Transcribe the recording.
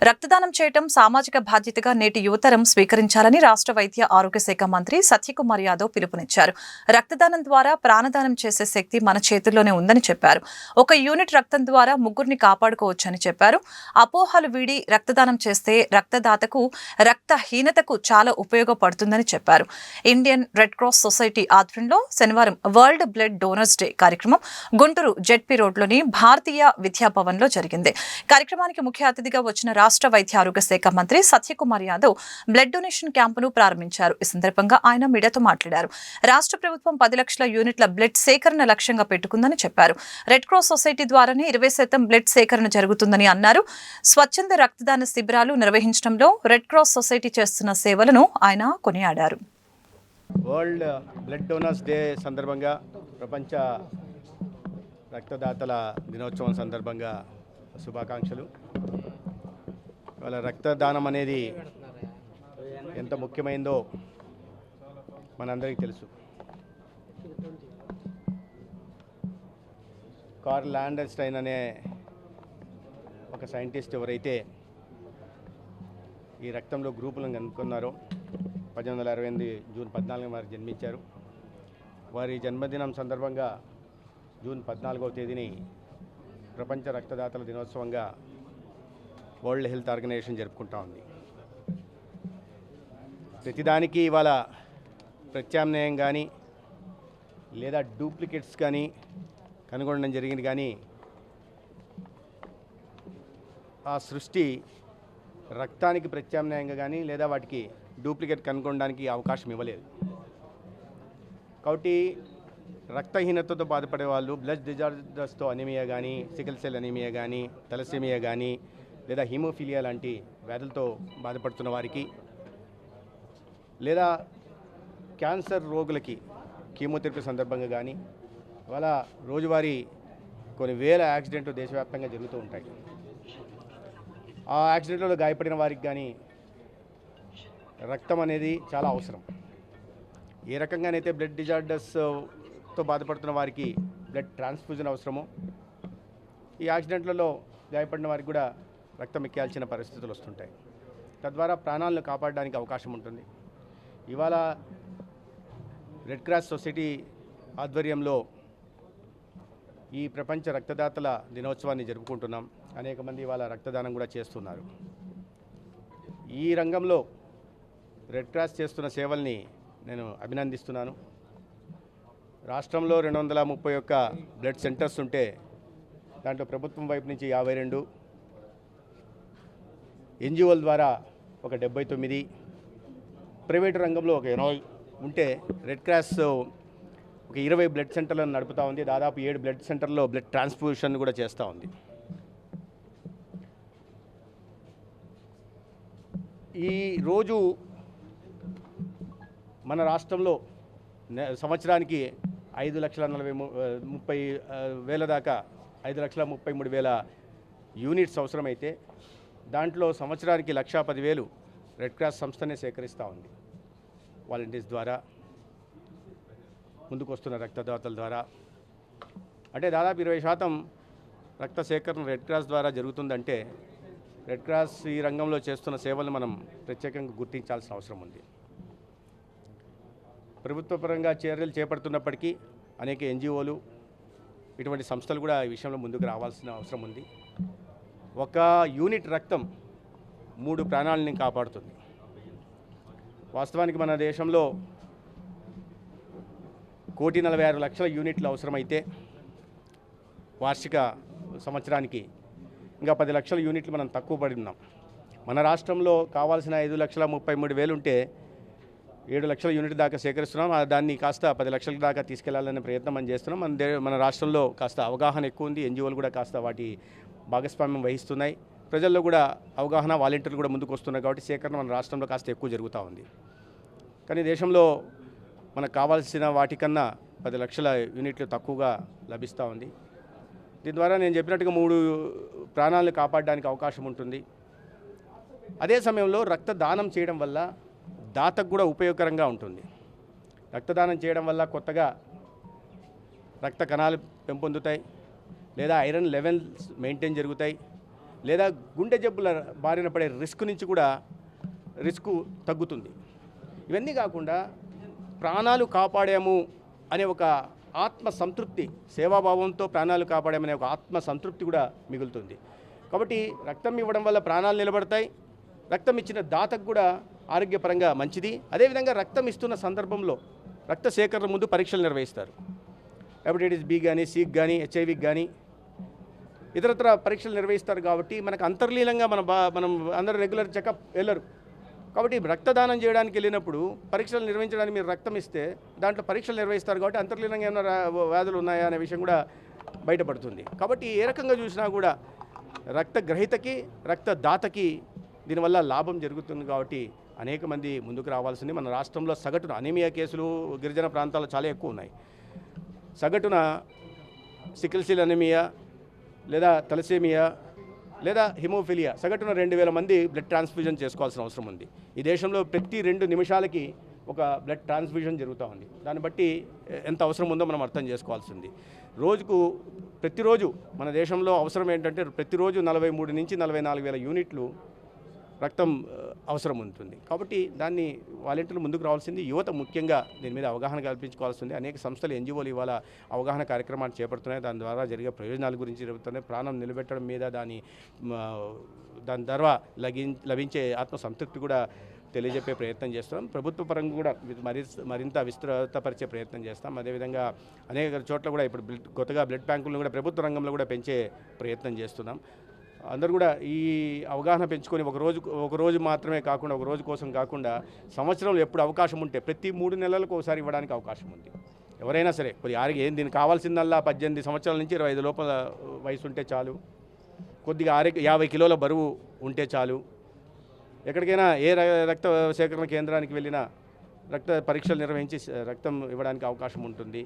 రక్తదానం చేయటం సామాజిక బాధ్యతగా నేటి యువతరం స్వీకరించాలని రాష్ట్ర వైద్య ఆరోగ్య శాఖ మంత్రి సత్యకుమార్ యాదవ్ పిలుపునిచ్చారు. రక్తదానం ద్వారా ప్రాణదానం చేసే శక్తి మన చేతుల్లోనే ఉందని చెప్పారు. ఒక యూనిట్ రక్తం ద్వారా ముగ్గురిని కాపాడుకోవచ్చని చెప్పారు. అపోహలు వీడి రక్తదానం చేస్తే రక్తదాతకు రక్తహీనతకు చాలా ఉపయోగపడుతుందని చెప్పారు. ఇండియన్ రెడ్ క్రాస్ సొసైటీ ఆధ్వర్యంలో శనివారం వరల్డ్ బ్లడ్ డోనర్స్ డే కార్యక్రమం గుంటూరు జెడ్పీ రోడ్లోని భారతీయ విద్యాభవన్లో జరిగింది. కార్యక్రమానికి ముఖ్య అతిథిగా వచ్చిన రాష్ట్ర వైద్య ఆరోగ్య శాఖ మంత్రి సత్యకుమార్ యాదవ్ బ్లడ్ డొనేషన్ క్యాంపును ప్రారంభించారు. ఈ సందర్భంగా ఆయన మీడియాతో మాట్లాడారు. రాష్ట్ర ప్రభుత్వం 10 లక్షల యూనిట్ల బ్లడ్ సేకరణ లక్ష్యంగా పెట్టుకుందని చెప్పారు. రెడ్ క్రాస్ సొసైటీ ద్వారానే 20% బ్లడ్ సేకరణ జరుగుతుందని అన్నారు. స్వచ్ఛంద రక్తదాన శిబిరాలు నిర్వహించడంలో రెడ్ క్రాస్ సొసైటీ చేస్తున్న సేవలను ఆయన కొనియాడారు. వరల్డ్ బ్లడ్ డోనర్స్ డే సందర్భంగా ప్రపంచ రక్తదాతల దినోత్సవం సందర్భంగా శుభాకాంక్షలు. వాళ్ళ రక్తదానం అనేది ఎంత ముఖ్యమైందో మనందరికీ తెలుసు. కార్ల్ ల్యాండర్స్టైన్ అనే ఒక సైంటిస్ట్ ఎవరైతే ఈ రక్తంలో గ్రూపులను కనుక్కున్నారో 1868 జూన్ 14 వారు జన్మించారు. వారి జన్మదినం సందర్భంగా జూన్ 14వ తేదీని ప్రపంచ రక్తదాతల దినోత్సవంగా వరల్డ్ హెల్త్ ఆర్గనైజేషన్ జరుపుకుంటా ఉంది. ప్రతిదానికి ఇవాళ ప్రత్యామ్నాయం కానీ లేదా డూప్లికేట్స్ కానీ కనుగొనడం జరిగింది, కానీ ఆ సృష్టి రక్తానికి ప్రత్యామ్నాయంగా కానీ లేదా వాటికి డూప్లికేట్ కనుగొనడానికి అవకాశం ఇవ్వలేదు. కాబట్టి రక్తహీనతతో బాధపడే వాళ్ళు, బ్లడ్ డిజార్డర్స్తో అనీమియా కానీ, సికిల్ సెల్ అనీమియా కానీ, తలసేమియా కానీ లేదా హీమోఫీలియా లాంటి వ్యాధులతో బాధపడుతున్న వారికి, లేదా క్యాన్సర్ రోగులకి కీమోథెరపీ సందర్భంగా కానీ, వాళ్ళ రోజువారీ కొన్ని వేల యాక్సిడెంట్లు దేశవ్యాప్తంగా జరుగుతూ ఉంటాయి. ఆ యాక్సిడెంట్లలో గాయపడిన వారికి కానీ రక్తం అనేది చాలా అవసరం. ఏ రకంగానైతే బ్లడ్ డిజార్డర్స్తో బాధపడుతున్న వారికి బ్లడ్ ట్రాన్స్ఫ్యూజన్ అవసరమో, ఈ యాక్సిడెంట్లలో గాయపడిన వారికి కూడా రక్తం ఎక్కాల్సిన పరిస్థితులు వస్తుంటాయి. తద్వారా ప్రాణాలను కాపాడడానికి అవకాశం ఉంటుంది. ఇవాళ రెడ్ క్రాస్ సొసైటీ ఆధ్వర్యంలో ఈ ప్రపంచ రక్తదాతల దినోత్సవాన్ని జరుపుకుంటున్నాం. అనేక మంది ఇవాళ రక్తదానం కూడా చేస్తున్నారు. ఈ రంగంలో రెడ్ క్రాస్ చేస్తున్న సేవల్ని నేను అభినందిస్తున్నాను. రాష్ట్రంలో 231 బ్లడ్ సెంటర్స్ ఉంటే దాంట్లో ప్రభుత్వం వైపు నుంచి 52, ఎన్జిఓల ద్వారా ఒక 79, ప్రైవేటు రంగంలో ఒక 80 ఉంటే రెడ్ క్రాస్ ఒక 20 బ్లడ్ సెంటర్లను నడుపుతూ ఉంది. దాదాపు 7 బ్లడ్ సెంటర్లో బ్లడ్ ట్రాన్స్ఫ్యూషన్ కూడా చేస్తూ ఉంది. ఈ రోజు మన రాష్ట్రంలో సంవత్సరానికి 5,30,000 దాకా 5,33,000 యూనిట్స్ అవసరమైతే దాంట్లో సంవత్సరానికి 1,10,000 రెడ్ క్రాస్ సంస్థనే సేకరిస్తూ ఉంది. వాలంటీర్స్ ద్వారా, ముందుకు వస్తున్న రక్తదాతల ద్వారా. అంటే దాదాపు 20% రక్త సేకరణ రెడ్ క్రాస్ ద్వారా జరుగుతుందంటే రెడ్ క్రాస్ ఈ రంగంలో చేస్తున్న సేవలను మనం ప్రత్యేకంగా గుర్తించాల్సిన అవసరం ఉంది. ప్రభుత్వపరంగా చర్యలు చేపడుతున్నప్పటికీ అనేక ఎన్జిఓలు, ఇటువంటి సంస్థలు కూడా ఈ విషయంలో ముందుకు రావాల్సిన అవసరం ఉంది. ఒక యూనిట్ రక్తం 3 ప్రాణాలని కాపాడుతుంది. వాస్తవానికి మన దేశంలో 1,46,00,000 యూనిట్లు అవసరమైతే వార్షిక సంవత్సరానికి ఇంకా 10 లక్షల యూనిట్లు మనం తక్కువ పడి ఉన్నాం. మన రాష్ట్రంలో కావాల్సిన 5,33,000 ఉంటే 7 లక్షల యూనిట్ దాకా సేకరిస్తున్నాం. దాన్ని కాస్త 10 లక్షల దాకా తీసుకెళ్లాలనే ప్రయత్నం మనం చేస్తున్నాం. మన రాష్ట్రంలో కాస్త అవగాహన ఎక్కువ ఉంది. ఎన్జిఓలు కూడా కాస్త వాటి భాగస్వామ్యం వహిస్తున్నాయి. ప్రజల్లో కూడా అవగాహన, వాలంటీర్లు కూడా ముందుకు వస్తున్నాయి. కాబట్టి సేకరణ మన రాష్ట్రంలో కాస్త ఎక్కువ జరుగుతూ ఉంది. కానీ దేశంలో మనకు కావాల్సిన వాటికన్నా 10 లక్షల యూనిట్లు తక్కువగా లభిస్తూ ఉంది. దీని ద్వారా నేను చెప్పినట్టుగా 3 ప్రాణాలను కాపాడడానికి అవకాశం ఉంటుంది. అదే సమయంలో రక్తదానం చేయడం వల్ల దాతకు కూడా ఉపయోగకరంగా ఉంటుంది. రక్తదానం చేయడం వల్ల కొత్తగా రక్త కణాలు పెంపొందుతాయి, లేదా ఐరన్ లెవెల్స్ మెయింటైన్ జరుగుతాయి, లేదా గుండె జబ్బుల బారిన పడే రిస్క్ తగ్గుతుంది. ఇవన్నీ కాకుండా ప్రాణాలు కాపాడాము అనే ఒక ఆత్మ సంతృప్తి, సేవాభావంతో ప్రాణాలు కాపాడామనే ఒక ఆత్మ సంతృప్తి కూడా మిగులుతుంది. కాబట్టి రక్తం ఇవ్వడం వల్ల ప్రాణాలు నిలబడతాయి. రక్తం ఇచ్చిన దాతకు కూడా ఆరోగ్యపరంగా మంచిది. అదేవిధంగా రక్తం ఇస్తున్న సందర్భంలో రక్త సేకరణ ముందు పరీక్షలు నిర్వహిస్తారు. హెపటైటిస్ బి కానీ, సికి కానీ, హెచ్ఐవికి కానీ ఇతరత్ర పరీక్షలు నిర్వహిస్తారు. కాబట్టి మనకు అంతర్లీనంగా మనం అందరూ రెగ్యులర్ చెకప్ వెళ్ళరు. కాబట్టి రక్తదానం చేయడానికి వెళ్ళినప్పుడు పరీక్షలు నిర్వహించడానికి మీరు రక్తం ఇస్తే దాంట్లో పరీక్షలు నిర్వహిస్తారు. కాబట్టి అంతర్లీనంగా ఏమైనా వ్యాధులు ఉన్నాయా అనే విషయం కూడా బయటపడుతుంది. కాబట్టి ఏ రకంగా చూసినా కూడా రక్తగ్రహీతకి, రక్తదాతకి దీనివల్ల లాభం జరుగుతుంది. కాబట్టి అనేక మంది ముందుకు రావాల్సింది. మన రాష్ట్రంలో సగటున అనీమియా కేసులు గిరిజన ప్రాంతాల్లో చాలా ఎక్కువ ఉన్నాయి. సగటున సికిల్ సెల్ అనీమియా లేదా తలసేమియా లేదా హిమోఫిలియా సగటున 2000 మంది బ్లడ్ ట్రాన్స్ఫ్యూజన్ చేసుకోవాల్సిన అవసరం ఉంది. ఈ దేశంలో ప్రతి 2 నిమిషాలకి ఒక బ్లడ్ ట్రాన్స్ఫ్యూజన్ జరుగుతూ ఉంది. దాన్ని బట్టి ఎంత అవసరం ఉందో మనం అర్థం చేసుకోవాల్సింది. ప్రతిరోజు మన దేశంలో అవసరం ఏంటంటే ప్రతిరోజు 43 నుంచి 44 వేల యూనిట్లు రక్తం అవసరం ఉంటుంది. కాబట్టి దాన్ని వాలంటీర్లు ముందుకు రావాల్సింది. యువత ముఖ్యంగా దీని మీద అవగాహన కల్పించుకోవాల్సింది. అనేక సంస్థలు, ఎన్జిఓలు ఇవాళ అవగాహన కార్యక్రమాలు చేపడుతున్నాయి. దాని ద్వారా జరిగే ప్రయోజనాల గురించి జరుగుతున్నాయి. ప్రాణం నిలబెట్టడం మీద దాని ద్వారా లభించే ఆత్మసంతృప్తి కూడా తెలియజెప్పే ప్రయత్నం చేస్తాం. ప్రభుత్వ పరంగా కూడా మరింత విస్తృతపరిచే ప్రయత్నం చేస్తాం. అదేవిధంగా అనేక చోట్ల కూడా ఇప్పుడు కొత్తగా బ్లడ్ బ్యాంకులను కూడా ప్రభుత్వ రంగంలో కూడా పెంచే ప్రయత్నం చేస్తున్నాం. అందరూ కూడా ఈ అవగాహన పెంచుకొని ఒక రోజు మాత్రమే కాకుండా, ఒక రోజు కోసం కాకుండా సంవత్సరంలో ఎప్పుడు అవకాశం ఉంటే ప్రతి 3 నెలలకు ఒకసారి ఇవ్వడానికి అవకాశం ఉంది. ఎవరైనా సరే కొద్దిగా దీనికి కావాల్సిందల్లా 18 సంవత్సరాల నుంచి 25 లోపల వయసు ఉంటే చాలు. కొద్దిగా 50 కిలోల బరువు ఉంటే చాలు. ఎక్కడికైనా ఏ రక్త సేకరణ కేంద్రానికి వెళ్ళినా రక్త పరీక్షలు నిర్వహించి రక్తం ఇవ్వడానికి అవకాశం ఉంటుంది.